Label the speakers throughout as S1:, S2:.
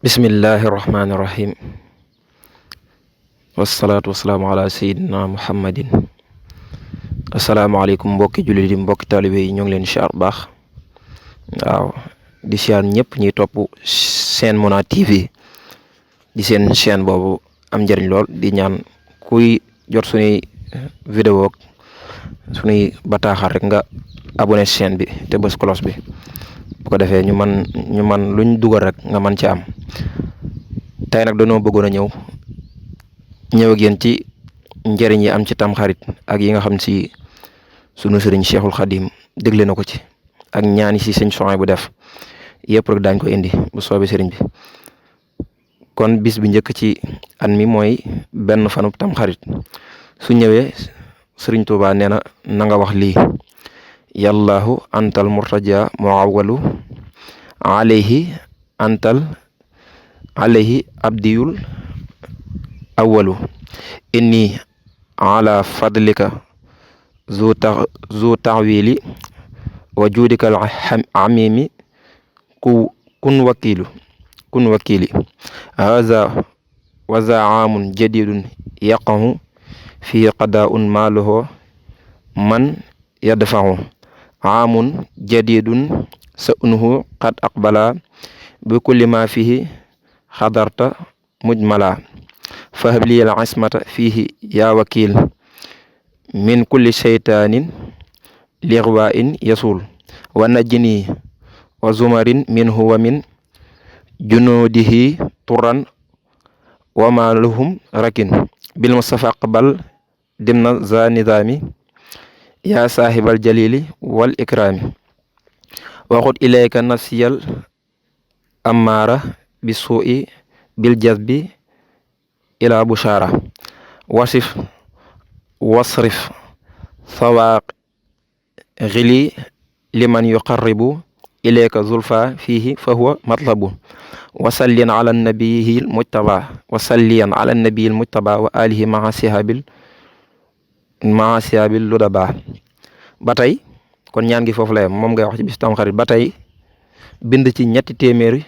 S1: bismillahi irrahmani irrahim wasalaatu wasalaamu ala sayidina muhammadin asalaamaaleykum mbokki jullit yi mbokki taalibe yi ñoo ngi leen siyaar baax waaw di siyaar ñëpp ñuy topp chaîne Mona TV di seen chaîne boobu am njëriñ lool di ñaan kuy jot suñuy vidéo suñuy bataaxal rek nga abonné chaîne bi te bës cloche bi bu ko defee ñu man luñ dugal rek nga man ci am tey nag dañoo bëggoon a ñëw ak yéen ci njëriñ yi am ci tamxarit ak yi nga xam si sunu sëriñ Cheikhul Khadim dégle na ko ci ak ñaani si sëñ Sohaybu bu def yëpp rek daañ ko indi bu soobee sëriñ bi kon bis bi njëkk ci at mi mooy benn fanu tamxarit su ñëwee sëriñ Tuubaa nee na nga wax lii yàllaahu antal murtaja muawwalu alayhi abdiyul awalu inni ala fadlika zu taxwili wa juudika al amimi kun wakili haza waza aamun jadidun yaqahu fi qadaun maaluhu man yadfahu aamun jadidun sa'nuhu qad aqbala bi kulli ma fihi xadarta mujmala fahabli al ismata fihi ya wakil min kulli shaytanin lixwain yasul wa najjini wa zumarin minhu wa min junudihi turan wa ma lahum rakin bil mustafa aqbal dimna za nidami ya sahibal jalili wal ikrami waxut ilayka nafsiyal amara bi suui bil jazbi ila bushara wasrif sawaq xili liman yuqarribu ilayka zulfa fihi fa huwa matlabu wasalliyan ala nabiyil mujtaba wa alihi maa sihabil ludaba ba tey kon ñaan gi foofu la moom ngay wax ci bis tamxarit ba tey bind ci ñetti téeméer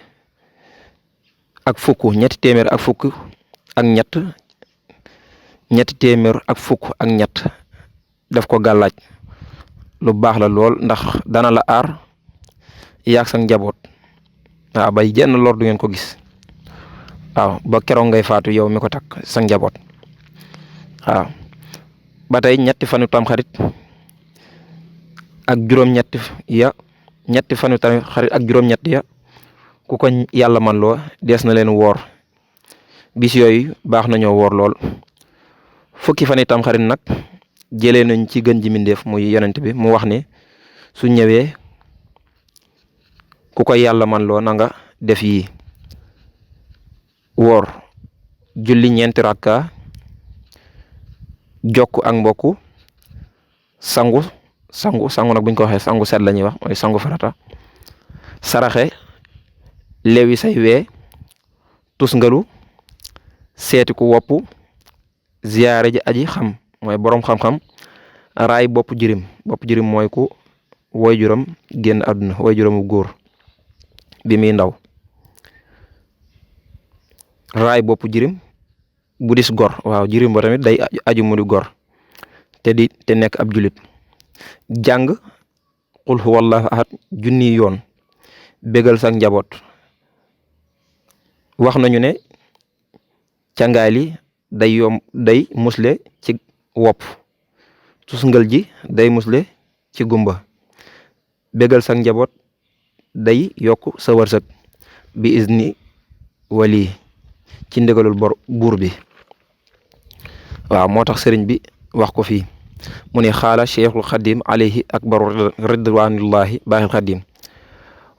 S1: ak fukk ak ñett def ko gàllaaj lu baax la lool ndax dana la aar yaag sa njaboot waaw bay jenn lor du ngeen ko gis waaw ba keroog ngay faatu yow mi ko takk sa njaboot waaw ba tey ñetti fanu tamxarit ak juróom-ñetti ya ku ko yàlla man loo dees na leen woor bis yooyu baax nañoo woor lool fukki fani tamxarit nag jëlee nañ ci gën ji mindeef muy yonent bi mu wax ne su ñëwee ku ko yàlla man loo na nga def yi woor julli 4 rakka jokk ak mbokk sangu nag buñ ko waxee sangu set la ñuy wax mooy sangu farata saraxe lewi say wee tusngalu seeti ku wopp ziyaare ji aji xam mooy boroom xam-xam raay bopp jirim mooy ku waajuram génn àdduna waajuramu góor bi muy ndaw raay bopp jirim bu dis gor waaw jirim ba tamit day aju mu di gor te nekk ab julit jàng qul huwallahu ahad junni yoon bégal sak njaboot wax nañu ne càngaay li day musle ci wopp tusngal ji day musle ci gumba bégal sak njaboot day yokk sa wërsëg bi izni wali ci ndigalul buur bi waaw moo tax sëriñ bi wax ko fii mu ne xaala cheikhul xadim alayhi akbaru ridwanullahi baaxil xadim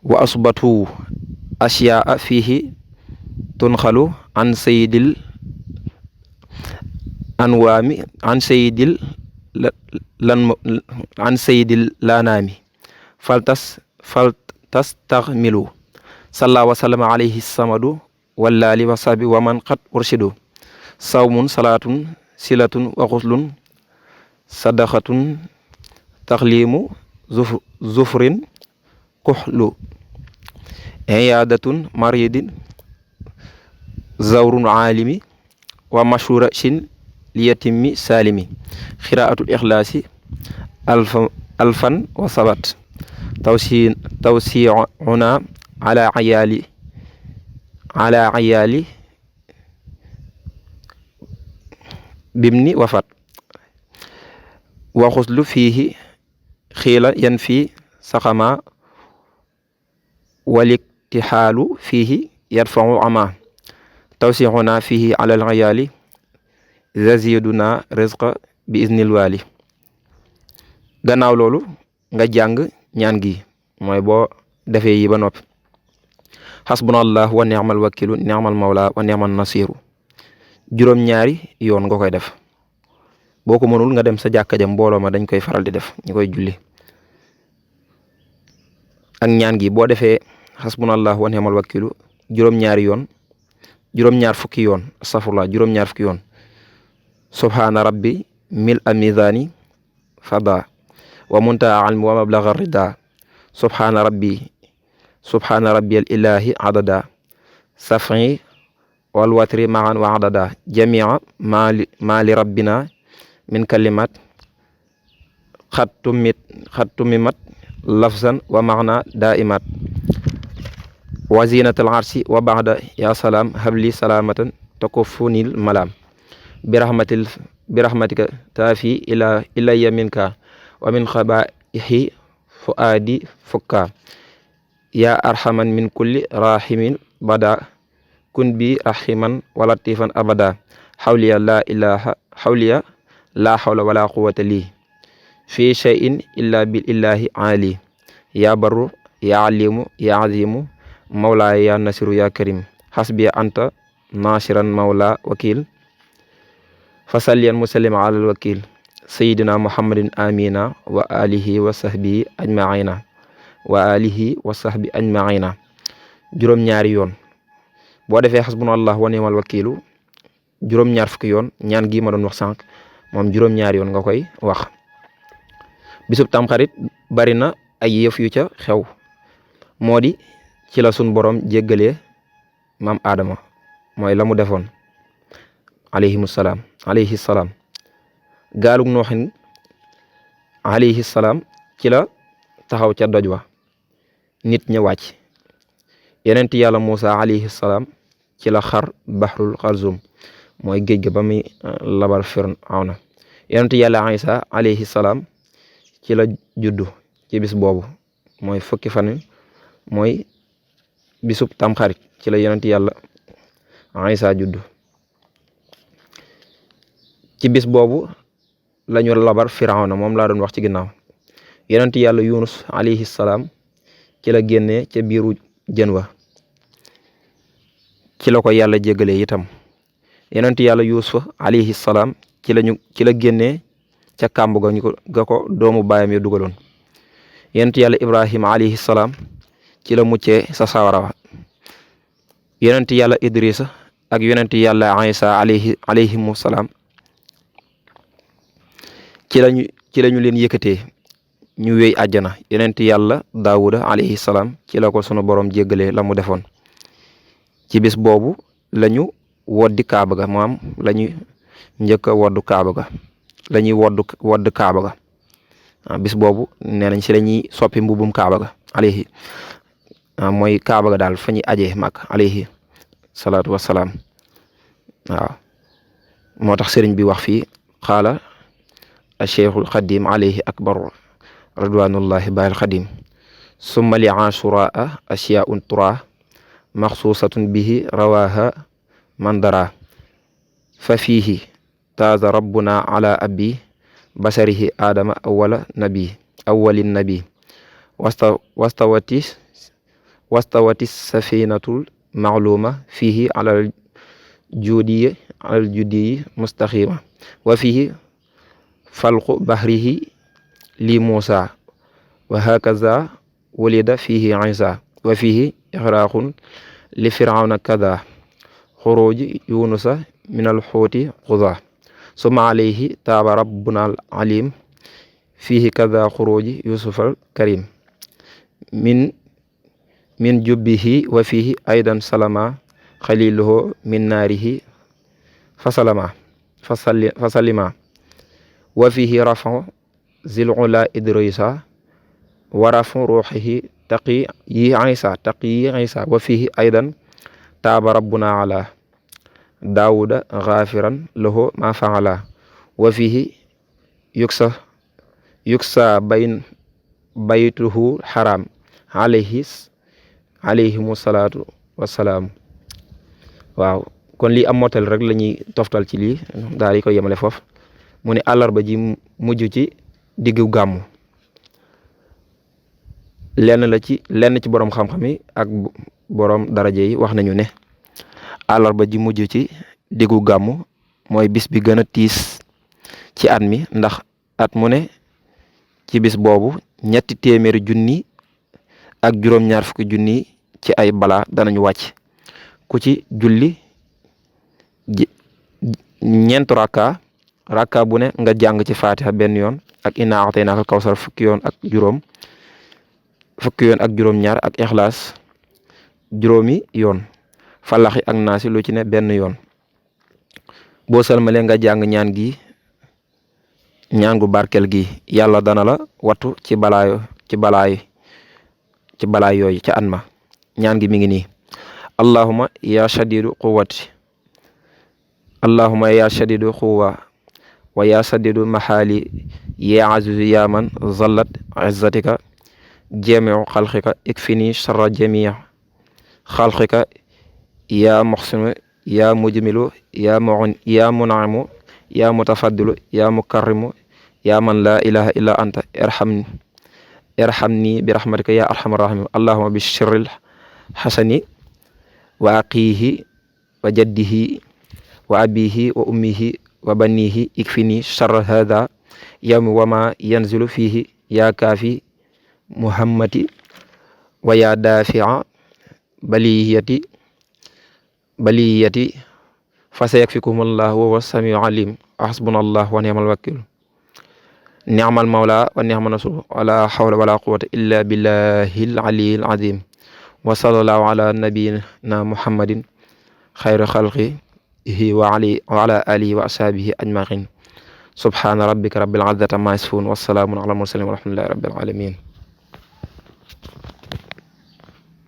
S1: wa asbatu asyaa fihi tunxalu an sayidil anwaami an sayidil lanaami faltas taxmilu salla wa sallama alayhi samadu wallaali wa sahbi wa man qad urshidu sawmun salaatun silatun wa xuslun sadaqatun taxlimu zufrin kuxlu iyadatun maridin zawrun aalimi wa mashhura shin liyatimmi salimi xiraatul ixlaasi alfan wa sabat tawsiuna ala ayaali bimni wafat wa xuslu fiihi xiila yan fi saxama waliktixaalu fiihi yarfau ama tawsixuna fiihi alal ayaali zaziduna rizqa bi iznil waali. gannaaw loolu nga jàng ñaan gi mooy boo defee yi ba noppi xasbunallah wa ni'mal wakilu ni'mal mawla wa ni'mal nasiru juróom-ñaari yoon nga koy def. boo ko mënul nga dem sa jàkka ja mbooloo ma dañ koy faral di def ñu koy julli. ak ñaan gi boo defee xasbunallah wa ni'mal wakilu juróom-ñaari yoon juróom-ñaar fukki yoon astafurlah juróom-ñaar fukki yoon subhaana rabbi mil a mizani fada wa muntaha almi wa mablaga rida subhaana rabbi al ilahi adada safi wal watri maan wa adada jamia mali rabbina min kalimat xat tumimat lafzan wa maana daimat wa zinatal arsi wa baxda ya salaam habli salamatan takufunil malam birahmatika taafi ilayya minka wa min xabaihi fuaadi fukka ya arhaman min kulli rahimin bada kun bi rahiman wa latifan abada hawliya la hawla wala quwwata li fi shay'in illa bil illahi ali ya barru ya alimu ya azimu mawlaaya ya nasiru ya karim hasbiya anta nasiran mawla wakil fasalliyan musallim ala al wakil sayidina muhammadin amina wa alihi wa sahbi ajmaina juróom-ñaari yoon. boo defee xasbunallah wa ni'mal wakilu juróom-ñaar fukki yoon ñaan gi ma doon wax sànq moom juróom-ñaari yoon nga koy wax. bisub tamxarit bari na ay yëf yu ca xew moo di ci la sun borom jéggalee maam Adama mooy la mu defoon alayhi salaam gaalug nooxin alayhi salaam ci la taxaw ca doj wa nit ña wàcc. yenent yàlla Muusa alayhi salaam ci la xar baxrul xalzum mooy géej ga ba muy labar Firawna. yenent yàlla Isa alayhi salaam ci la juddu ci bis boobu mooy fukki fan mooy bisub tamxarit ci la yenent yàlla Isa juddu. ci bis boobu lañu labar Firawna moom laa doon wax ci ginnaaw. yenent yàlla Yunus alayhi salaam ci la génnee ca biiru jën wa ci la ko yàlla jéggalee itam. yenent yàlla Yuusuf alayhi salaam ci la génnee ca kàmb ga ko doomu baayam ya dugaloon. yenent yàlla Ibrahima alayhi salaam ci la muccee sa sawara wa. yenent yàlla Idrisa ak yenent yàlla Isa alayhimu salaam ci lañu leen yëkkatee ñu wéy àjjana. yenent yàlla Daawuda alayhi salaam ci la ko sunu borom jéggalee la mu defoon. ci bis boobu lañu woddi kaaba ga maam lañu njëkk a woddu kaaba ga lañuy wodd kaaba ga bis boobu nee nañ si lañuy soppi mbubum kaaba ga alayhi mooy kaaba ga daal fa ñuy ajee mag alayhi salaatu wassalaam. waaw moo tax sëriñ bi wax fii xaala acheikhul xadim alayhi akbar radwanullahi baal xadim summa li ashuraa ashiyaun tura maxsuusatun bihi rawaha mandara fa fiihi taaza rabbuna ala abi basarihi adama awwalin nabi wastawati safinatul ma'luma fiihi alal judiyi mustaqima wa fiihi falqu bahrihi li Musa wa hakaza wulida fihi Isa wa fihi ixraaqun li firawna kada xuruji yunusa min alxuuti xuda summa alayhi taaba rabbuna alim fihi kada xuruji yusufal karim min jubbihi wa fihi aydan salama xaliluhu min naarihi fasalima wa fihi rafu zil ula idrisa wa rafu ruuxihi taqi yi isa wa fihi aydan taaba rabbuna ala daawuda gaafiran lahu ma faala wa fihi yuksa baytuhu haram alayhimu salaatu wassalaam. waaw kon lii am motal rek la ñuy toftal ci lii daal di ko yemale foofu mu ne àllarba ji mujj ci diggu gàmmu lenn ci boroom xam-xam yi ak boroom daraja yi wax nañu ne àllarba ji mujj ci diggu gàmmu mooy bis bi gën a tiis ci at mi, ndax at mu ne ci bis boobu 300 junni ak juróom-ñaar fukki junni ci ay balaa danañu wàcc ku ci julli 4 rakka bu ne nga jàng ci fatiha benn yoon ak inna a'taynaakal kawsar fukki yoon ak juróom-ñaar ak ixlaas juróomi yoon falaxi ak naasi lu ci ne benn yoon boo salmalee nga jàng ñaan gu barkel gi yàlla dana la wattu ci balaa yooyu ca an ma. ñaan gi mi ngi nii: allahumma ya shadidu quwwati wa ya sadidu mahali ya azizu ya man zallat izzatika jamiu xalqika ikfini sharra jamii xalqika ya muxsinu ya mujmilu ya munaimu ya mutafaddilu ya mukarrimu ya man la ilaha illa anta irhamni bi rahmatika ya arhamar rahimin allahumma bi sharril hasani wa aqihi wa jaddihi wa abihi wa ummihi wa banihi ikfini sharra hadha yawmi wa ma yanzilu fihi ya kaafi muhammadi wa ya dafi'a baliyati fasayakfikumullah wa huwa samiu alim hasbunallah wa ni'mal wakil ni'mal mawla wa ni'mal nasir wala hawla wala quwwata illa billahil aliyyil azim wa sallallahu ala nabiyyina muhammadin khayri khalqihi wa ala alihi wa ashabihi ajma'in subhana rabbika rabbil izzati amma yasifun wa salamun ala mursalin walhamdulillahi rabbil alamin.